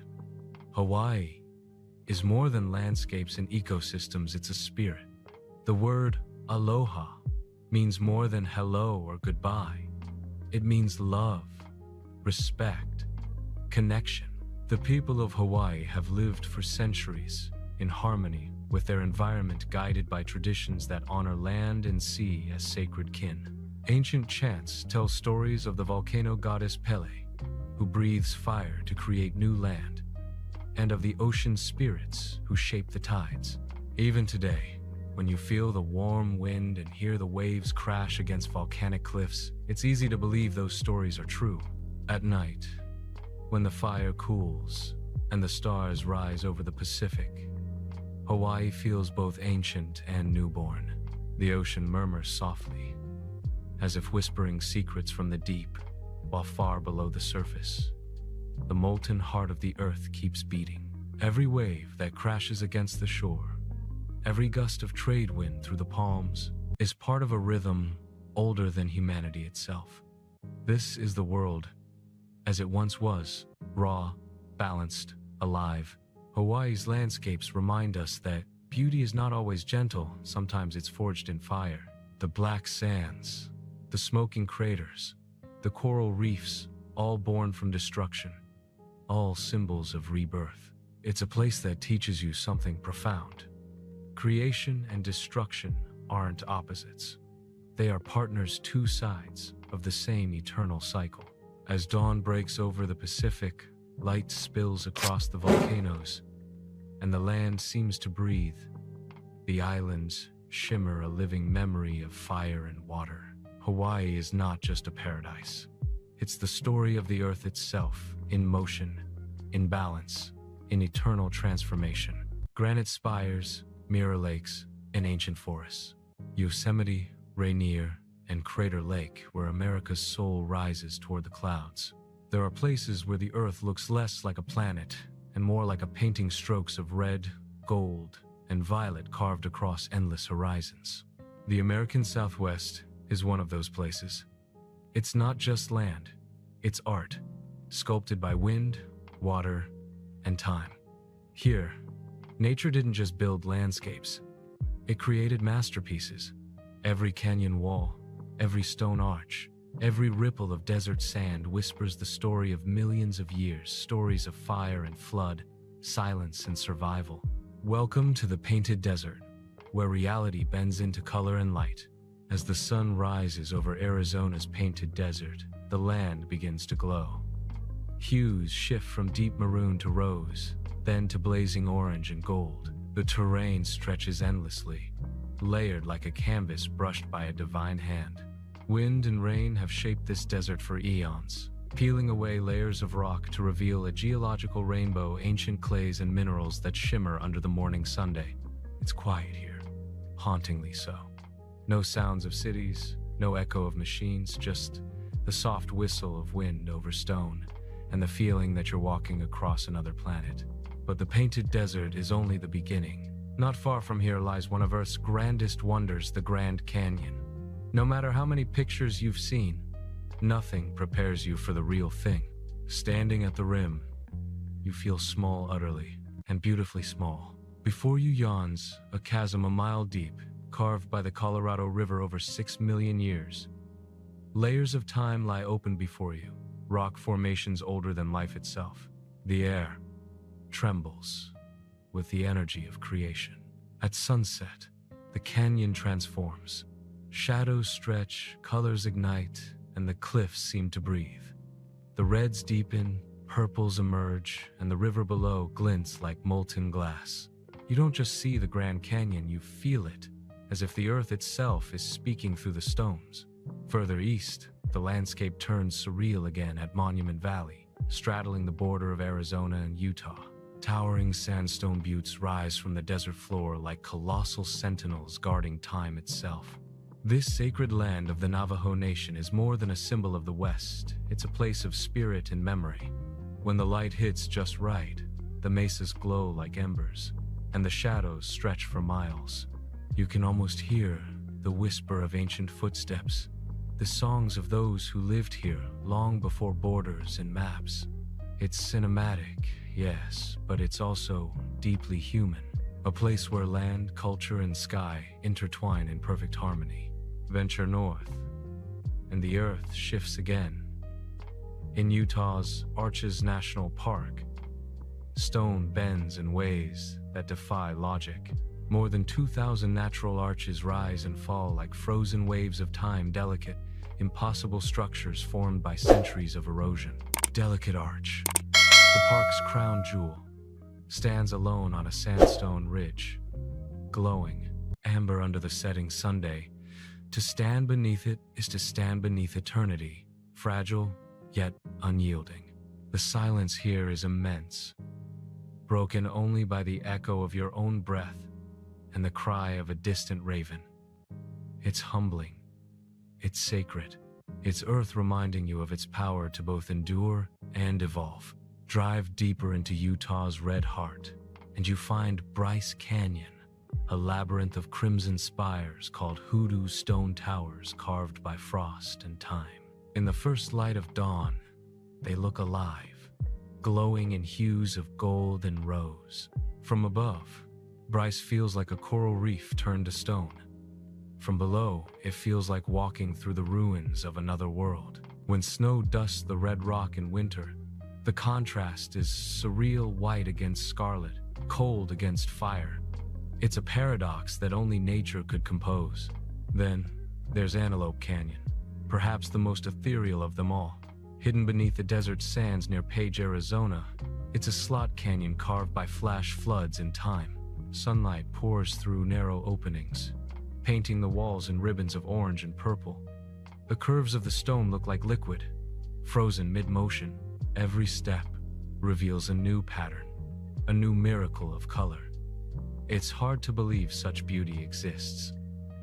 Hawaii is more than landscapes and ecosystems, it's a spirit. The word aloha means more than hello or goodbye. It means love, respect, connection. The people of Hawaii have lived for centuries in harmony with their environment, guided by traditions that honor land and sea as sacred kin. Ancient chants tell stories of the volcano goddess Pele, who breathes fire to create new land, and of the ocean spirits who shape the tides. Even today, when you feel the warm wind and hear the waves crash against volcanic cliffs, it's easy to believe those stories are true. At night, when the fire cools and the stars rise over the Pacific, Hawaii feels both ancient and newborn. The ocean murmurs softly, as if whispering secrets from the deep, while far below the surface, the molten heart of the earth keeps beating. Every wave that crashes against the shore, every gust of trade wind through the palms, is part of a rhythm older than humanity itself. This is the world as it once was, raw, balanced, alive. Hawaii's landscapes remind us that beauty is not always gentle, sometimes it's forged in fire. The black sands, the smoking craters, the coral reefs, all born from destruction, all symbols of rebirth. It's a place that teaches you something profound. Creation and destruction aren't opposites. They are partners, two sides of the same eternal cycle. As dawn breaks over the Pacific, light spills across the volcanoes, and the land seems to breathe. The islands shimmer, a living memory of fire and water. Hawaii is not just a paradise. It's the story of the earth itself, in motion, in balance, in eternal transformation. Granite spires, mirror lakes, and ancient forests. Yosemite, Rainier, and Crater Lake, where America's soul rises toward the clouds. There are places where the earth looks less like a planet and more like a painting, strokes of red, gold, and violet carved across endless horizons. The American Southwest is one of those places. It's not just land, it's art, sculpted by wind, water, and time. Here, nature didn't just build landscapes, it created masterpieces. Every canyon wall, every stone arch, every ripple of desert sand whispers the story of millions of years, stories of fire and flood, silence and survival. Welcome to the Painted Desert, where reality bends into color and light. As the sun rises over Arizona's Painted Desert, the land begins to glow. Hues shift from deep maroon to rose, then to blazing orange and gold. The terrain stretches endlessly, layered like a canvas brushed by a divine hand. Wind and rain have shaped this desert for eons, peeling away layers of rock to reveal a geological rainbow, ancient clays and minerals that shimmer under the morning sunday. It's quiet here, hauntingly so. No sounds of cities, no echo of machines, just the soft whistle of wind over stone and the feeling that you're walking across another planet. But the Painted Desert is only the beginning. Not far from here lies one of Earth's grandest wonders, the Grand Canyon. No matter how many pictures you've seen, nothing prepares you for the real thing. Standing at the rim, you feel small, utterly and beautifully small. Before you yawns a chasm a mile deep, carved by the Colorado River over 6 million years. Layers of time lie open before you, rock formations older than life itself. The air trembles with the energy of creation. At sunset, the canyon transforms. Shadows stretch, colors ignite, and the cliffs seem to breathe. The reds deepen, purples emerge, and the river below glints like molten glass. You don't just see the Grand Canyon, you feel it, as if the earth itself is speaking through the stones. Further east, the landscape turns surreal again at Monument Valley, straddling the border of Arizona and Utah. Towering sandstone buttes rise from the desert floor like colossal sentinels guarding time itself. This sacred land of the Navajo Nation is more than a symbol of the West. It's a place of spirit and memory. When the light hits just right, the mesas glow like embers, and the shadows stretch for miles. You can almost hear the whisper of ancient footsteps, the songs of those who lived here long before borders and maps. It's cinematic, yes, but it's also deeply human. A place where land, culture, and sky intertwine in perfect harmony. Venture north, and the earth shifts again. In Utah's Arches National Park, stone bends in ways that defy logic. More than 2,000 natural arches rise and fall like frozen waves of time, delicate, impossible structures formed by centuries of erosion. Delicate arch. The park's crown jewel stands alone on a sandstone ridge, glowing amber under the setting sunday. To stand beneath it is to stand beneath eternity, fragile yet unyielding. The silence here is immense, broken only by the echo of your own breath and the cry of a distant raven. It's humbling, it's sacred, it's earth reminding you of its power to both endure and evolve. Drive deeper into Utah's red heart, and you find Bryce Canyon, a labyrinth of crimson spires called hoodoo stone towers carved by frost and time. In the first light of dawn, they look alive, glowing in hues of gold and rose. From above, Bryce feels like a coral reef turned to stone. From below, it feels like walking through the ruins of another world. When snow dusts the red rock in winter, the contrast is surreal, white against scarlet, cold against fire. It's a paradox that only nature could compose. Then, there's Antelope Canyon, perhaps the most ethereal of them all. Hidden beneath the desert sands near Page, Arizona, it's a slot canyon carved by flash floods in time. Sunlight pours through narrow openings, painting the walls in ribbons of orange and purple. The curves of the stone look like liquid, frozen mid-motion. Every step reveals a new pattern, a new miracle of color. It's hard to believe such beauty exists,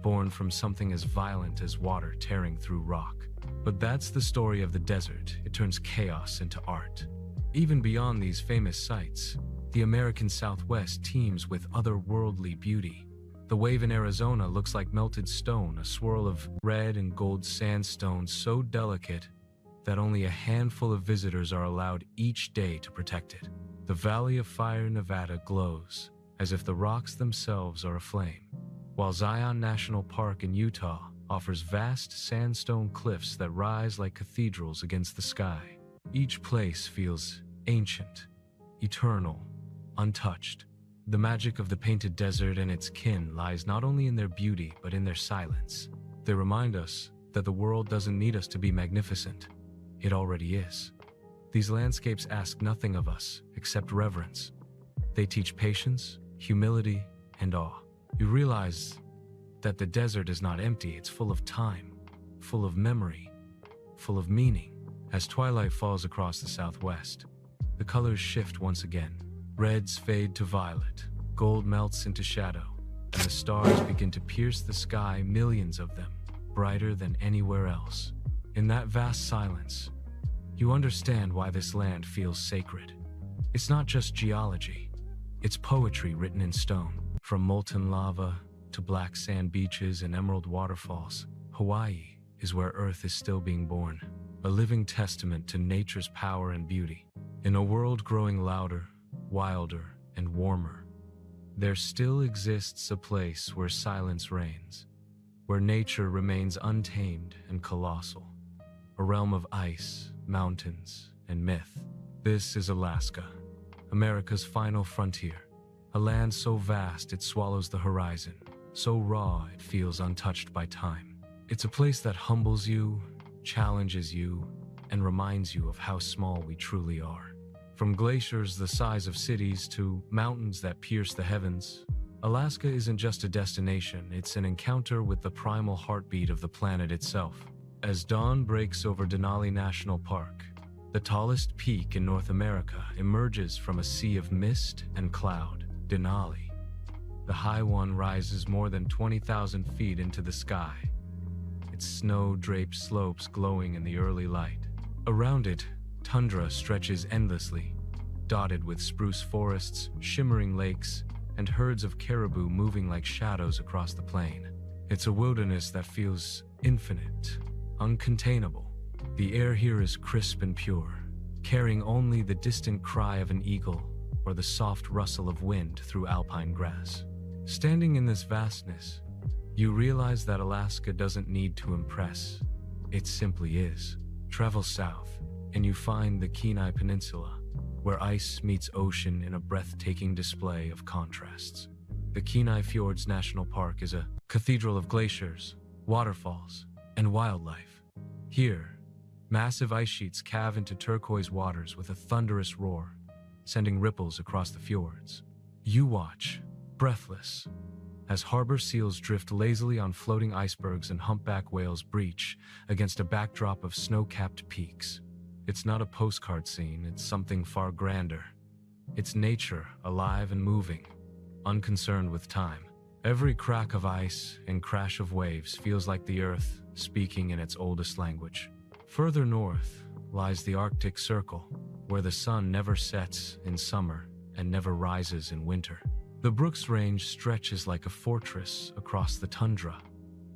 born from something as violent as water tearing through rock. But that's the story of the desert. It turns chaos into art. Even beyond these famous sights, the American Southwest teems with otherworldly beauty. The wave in Arizona looks like melted stone, a swirl of red and gold sandstone so delicate that only a handful of visitors are allowed each day to protect it. The Valley of Fire, Nevada glows, as if the rocks themselves are aflame, while Zion National Park in Utah offers vast sandstone cliffs that rise like cathedrals against the sky. Each place feels ancient, eternal, untouched. The magic of the Painted Desert and its kin lies not only in their beauty but in their silence. They remind us that the world doesn't need us to be magnificent. It already is. These landscapes ask nothing of us except reverence. They teach patience, humility, and awe. You realize that the desert is not empty, it's full of time, full of memory, full of meaning. As twilight falls across the southwest, the colors shift once again. Reds fade to violet, gold melts into shadow, and the stars begin to pierce the sky, millions of them, brighter than anywhere else. In that vast silence, you understand why this land feels sacred. It's not just geology, it's poetry written in stone. From molten lava to black sand beaches and emerald waterfalls, Hawaii is where Earth is still being born, a living testament to nature's power and beauty. In a world growing louder, wilder, and warmer, there still exists a place where silence reigns, where nature remains untamed and colossal, a realm of ice, mountains, and myth. This is Alaska, America's final frontier, a land so vast it swallows the horizon, so raw it feels untouched by time. It's a place that humbles you, challenges you, and reminds you of how small we truly are. From glaciers the size of cities to mountains that pierce the heavens, Alaska isn't just a destination, it's an encounter with the primal heartbeat of the planet itself. As dawn breaks over Denali National Park, the tallest peak in North America emerges from a sea of mist and cloud. Denali, the high one, rises more than 20,000 feet into the sky, its snow-draped slopes glowing in the early light. Around it, tundra stretches endlessly, dotted with spruce forests, shimmering lakes, and herds of caribou moving like shadows across the plain. It's a wilderness that feels infinite, uncontainable. The air here is crisp and pure, carrying only the distant cry of an eagle or the soft rustle of wind through alpine grass. Standing in this vastness, you realize that Alaska doesn't need to impress. It simply is. Travel south, and you find the Kenai Peninsula, where ice meets ocean in a breathtaking display of contrasts. The Kenai Fjords National Park is a cathedral of glaciers, waterfalls, and wildlife. Here, massive ice sheets calve into turquoise waters with a thunderous roar, sending ripples across the fjords. You watch, breathless, as harbor seals drift lazily on floating icebergs and humpback whales breach against a backdrop of snow-capped peaks. It's not a postcard scene, it's something far grander. It's nature, alive and moving, unconcerned with time. Every crack of ice and crash of waves feels like the earth speaking in its oldest language. Further north lies the Arctic Circle, where the sun never sets in summer and never rises in winter. The Brooks Range stretches like a fortress across the tundra,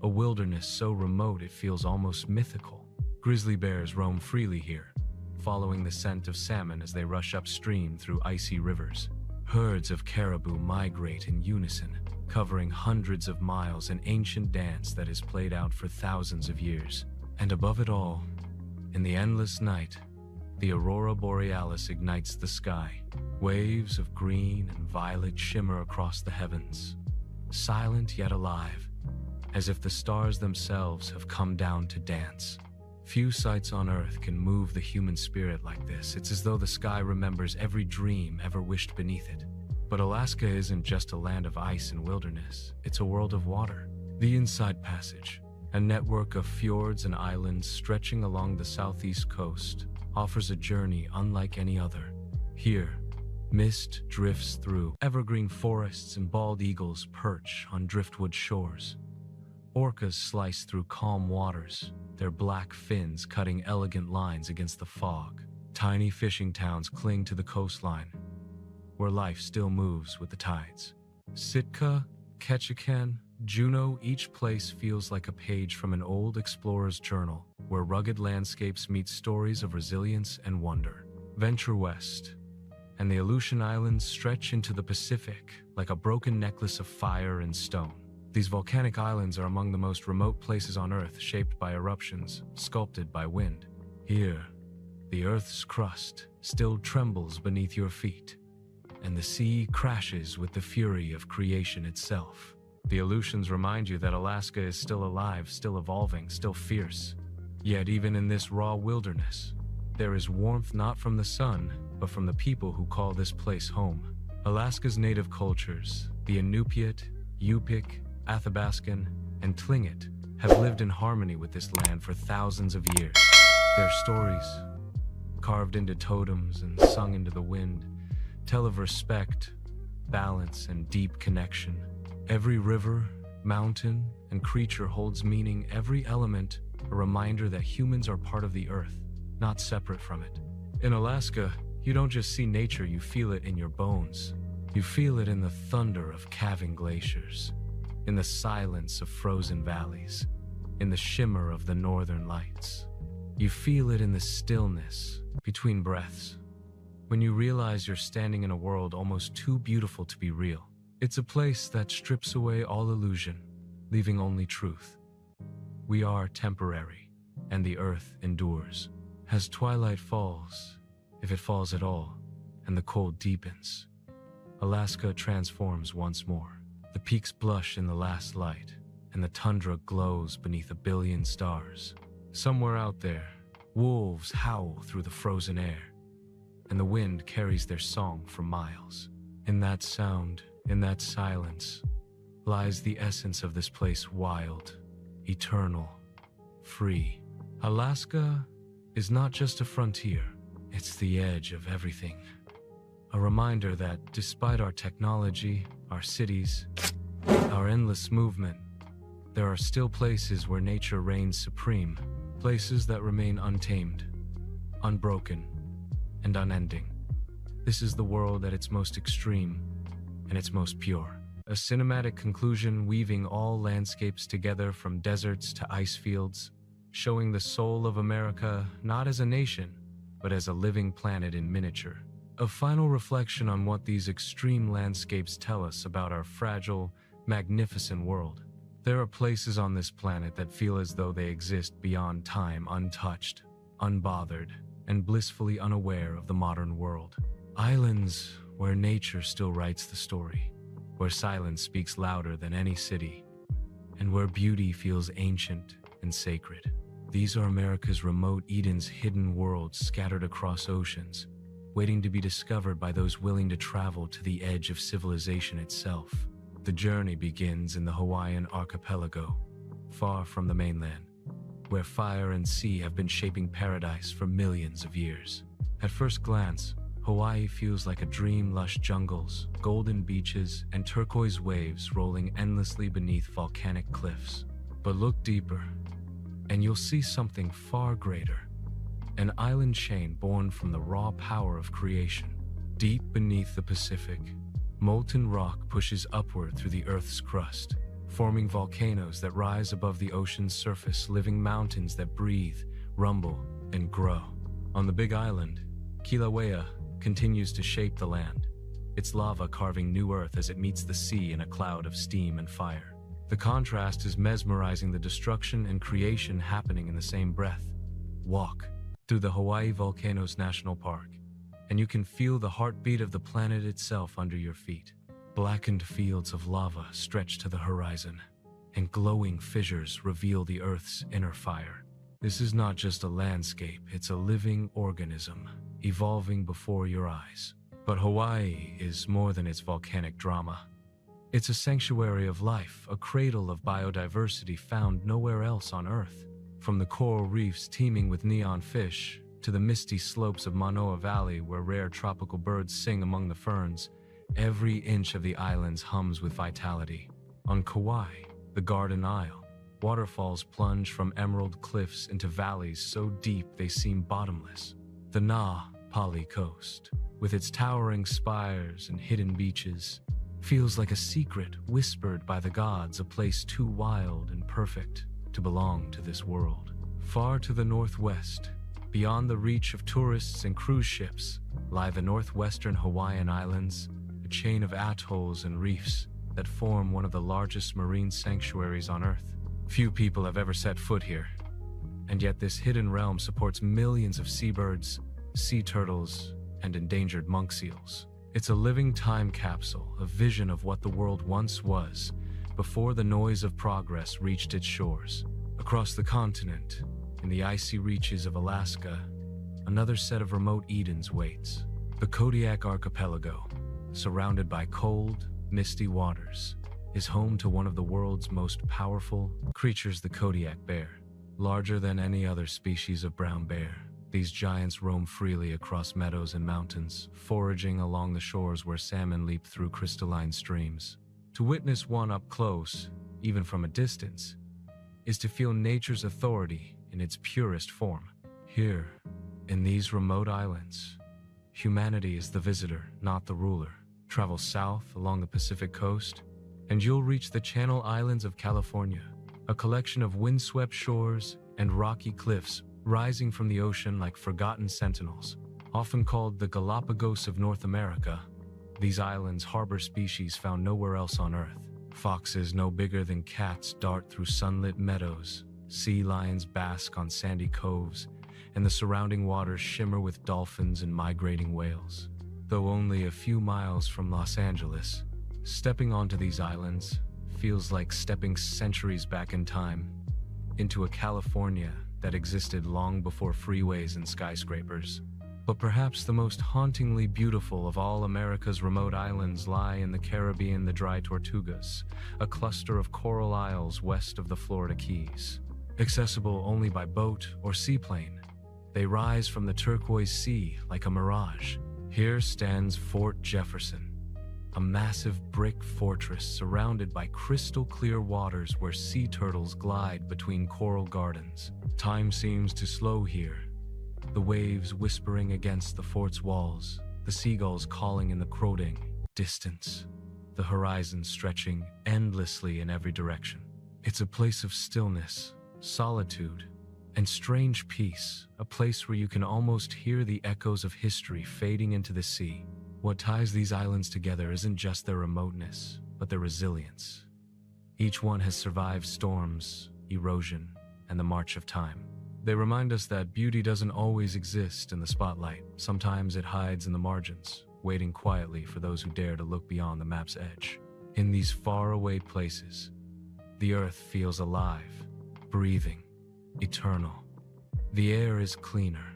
a wilderness so remote it feels almost mythical. Grizzly bears roam freely here, following the scent of salmon as they rush upstream through icy rivers. Herds of caribou migrate in unison, covering hundreds of miles, an ancient dance that is played out for thousands of years. And above it all, in the endless night, the aurora borealis ignites the sky. Waves of green and violet shimmer across the heavens, silent yet alive, as if the stars themselves have come down to dance. Few sights on Earth can move the human spirit like this. It's as though the sky remembers every dream ever wished beneath it. But Alaska isn't just a land of ice and wilderness, it's a world of water. The Inside Passage, a network of fjords and islands stretching along the southeast coast, offers a journey unlike any other. Here, mist drifts through evergreen forests and bald eagles perch on driftwood shores. Orcas slice through calm waters, their black fins cutting elegant lines against the fog. Tiny fishing towns cling to the coastline, where life still moves with the tides. Sitka, Ketchikan, Juneau, each place feels like a page from an old explorer's journal, where rugged landscapes meet stories of resilience and wonder. Venture west, and the Aleutian Islands stretch into the Pacific like a broken necklace of fire and stone. These volcanic islands are among the most remote places on Earth, shaped by eruptions, sculpted by wind. Here, the Earth's crust still trembles beneath your feet, and the sea crashes with the fury of creation itself. The Aleutians remind you that Alaska is still alive, still evolving, still fierce. Yet even in this raw wilderness, there is warmth not from the sun, but from the people who call this place home. Alaska's native cultures, the Inupiat, Yupik, Athabaskan, and Tlingit, have lived in harmony with this land for thousands of years. Their stories, carved into totems and sung into the wind, tell of respect, balance, and deep connection. Every river, mountain, and creature holds meaning, every element a reminder that humans are part of the earth, not separate from it. In Alaska, you don't just see nature, you feel it in your bones. You feel it in the thunder of calving glaciers, in the silence of frozen valleys, in the shimmer of the northern lights. You feel it in the stillness between breaths, when you realize you're standing in a world almost too beautiful to be real. It's a place that strips away all illusion, leaving only truth. We are temporary, and the earth endures. As twilight falls, if it falls at all, and the cold deepens, Alaska transforms once more. The peaks blush in the last light, and the tundra glows beneath a billion stars. Somewhere out there, wolves howl through the frozen air, and the wind carries their song for miles. In that sound, in that silence, lies the essence of this place: wild, eternal, free. Alaska is not just a frontier, it's the edge of everything. A reminder that despite our technology, our cities, our endless movement, there are still places where nature reigns supreme, places that remain untamed, unbroken, and unending. This is the world at its most extreme and its most pure. A cinematic conclusion weaving all landscapes together, from deserts to ice fields, showing the soul of America not as a nation, but as a living planet in miniature. A final reflection on what these extreme landscapes tell us about our fragile, magnificent world. There are places on this planet that feel as though they exist beyond time, untouched, unbothered, and blissfully unaware of the modern world. Islands where nature still writes the story, where silence speaks louder than any city, and where beauty feels ancient and sacred. These are America's remote Eden's hidden worlds scattered across oceans, waiting to be discovered by those willing to travel to the edge of civilization itself. The journey begins in the Hawaiian archipelago, far from the mainland, where fire and sea have been shaping paradise for millions of years. At first glance, Hawaii feels like a dream: lush jungles, golden beaches, and turquoise waves rolling endlessly beneath volcanic cliffs. But look deeper, and you'll see something far greater. An island chain born from the raw power of creation. Deep beneath the Pacific, molten rock pushes upward through the Earth's crust, forming volcanoes that rise above the ocean's surface, living mountains that breathe, rumble, and grow. On the Big Island, Kilauea continues to shape the land, its lava carving new earth as it meets the sea in a cloud of steam and fire. The contrast is mesmerizing, the destruction and creation happening in the same breath. Walk through the Hawaii Volcanoes National Park, and you can feel the heartbeat of the planet itself under your feet. Blackened fields of lava stretch to the horizon, and glowing fissures reveal the Earth's inner fire. This is not just a landscape, it's a living organism, evolving before your eyes. But Hawaii is more than its volcanic drama. It's a sanctuary of life, a cradle of biodiversity found nowhere else on Earth. From the coral reefs teeming with neon fish, to the misty slopes of Manoa Valley where rare tropical birds sing among the ferns, every inch of the islands hums with vitality. On Kauai, the Garden Isle, waterfalls plunge from emerald cliffs into valleys so deep they seem bottomless. The Na Pali coast, with its towering spires and hidden beaches, feels like a secret whispered by the gods, a place too wild and perfect to belong to this world. Far to the northwest, beyond the reach of tourists and cruise ships, lie the northwestern Hawaiian Islands, a chain of atolls and reefs that form one of the largest marine sanctuaries on Earth. Few people have ever set foot here, and yet this hidden realm supports millions of seabirds, sea turtles, and endangered monk seals. It's a living time capsule, a vision of what the world once was, before the noise of progress reached its shores. Across the continent, in the icy reaches of Alaska, another set of remote Edens waits. The Kodiak Archipelago, surrounded by cold, misty waters, is home to one of the world's most powerful creatures, the Kodiak bear. Larger than any other species of brown bear, these giants roam freely across meadows and mountains, foraging along the shores where salmon leap through crystalline streams. To witness one up close, even from a distance, is to feel nature's authority in its purest form. Here, in these remote islands, humanity is the visitor, not the ruler. Travel south along the Pacific coast, and you'll reach the Channel Islands of California, a collection of windswept shores and rocky cliffs rising from the ocean like forgotten sentinels. Often called the Galapagos of North America, these islands harbor species found nowhere else on Earth. Foxes no bigger than cats dart through sunlit meadows, sea lions bask on sandy coves, and the surrounding waters shimmer with dolphins and migrating whales. Though only a few miles from Los Angeles, stepping onto these islands feels like stepping centuries back in time, into a California that existed long before freeways and skyscrapers. But perhaps the most hauntingly beautiful of all America's remote islands lie in the Caribbean, the Dry Tortugas, a cluster of coral isles west of the Florida Keys. Accessible only by boat or seaplane, they rise from the turquoise sea like a mirage. Here stands Fort Jefferson, a massive brick fortress surrounded by crystal-clear waters where sea turtles glide between coral gardens. Time seems to slow here, the waves whispering against the fort's walls, the seagulls calling in the crowding distance, the horizon stretching endlessly in every direction. It's a place of stillness, solitude, and strange peace, a place where you can almost hear the echoes of history fading into the sea. What ties these islands together isn't just their remoteness, but their resilience. Each one has survived storms, erosion, and the march of time. They remind us that beauty doesn't always exist in the spotlight. Sometimes it hides in the margins, waiting quietly for those who dare to look beyond the map's edge. In these faraway places, the earth feels alive, breathing, eternal. The air is cleaner,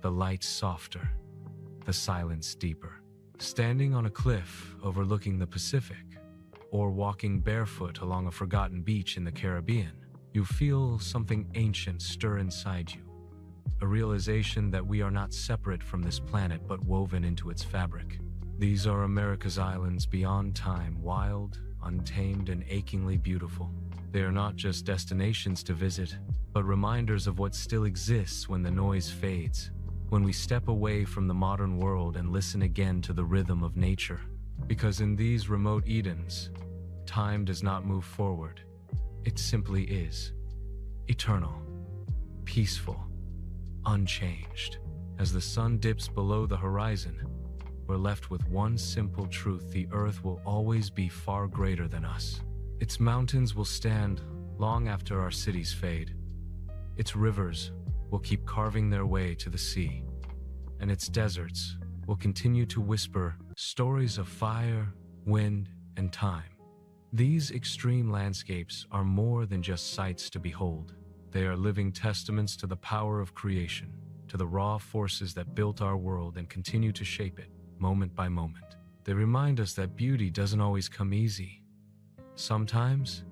the light softer, the silence deeper. Standing on a cliff overlooking the Pacific, or walking barefoot along a forgotten beach in the Caribbean, you feel something ancient stir inside you, a realization that we are not separate from this planet but woven into its fabric. These are America's islands beyond time, wild, untamed, and achingly beautiful. They are not just destinations to visit, but reminders of what still exists when the noise fades, when we step away from the modern world and listen again to the rhythm of nature. Because in these remote Edens, time does not move forward. It simply is. Eternal, peaceful, unchanged. As the sun dips below the horizon, we're left with one simple truth: the earth will always be far greater than us. Its mountains will stand long after our cities fade. Its rivers will keep carving their way to the sea, and its deserts will continue to whisper stories of fire, wind, and time. These extreme landscapes are more than just sights to behold. They are living testaments to the power of creation, to the raw forces that built our world and continue to shape it, moment by moment. They remind us that beauty doesn't always come easy. Sometimes,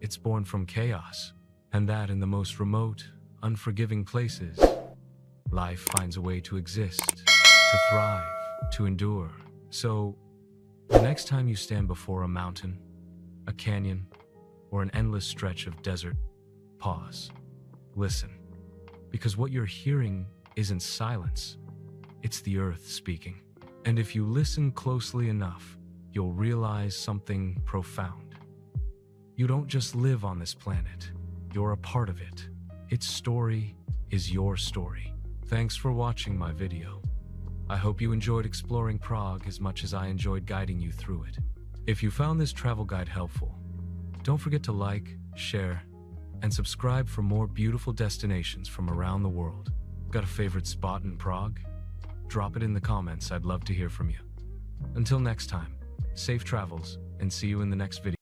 it's born from chaos, and that in the most remote, unforgiving places, life finds a way to exist, to thrive, to endure. So, the next time you stand before a mountain, a canyon, or an endless stretch of desert, pause. Listen. Because what you're hearing isn't silence, it's the earth speaking. And if you listen closely enough, you'll realize something profound. You don't just live on this planet, you're a part of it. Its story is your story. Thanks for watching my video. I hope you enjoyed exploring Prague as much as I enjoyed guiding you through it. If you found this travel guide helpful, don't forget to like, share, and subscribe for more beautiful destinations from around the world. Got a favorite spot in Prague? Drop it in the comments, I'd love to hear from you. Until next time, safe travels, and see you in the next video.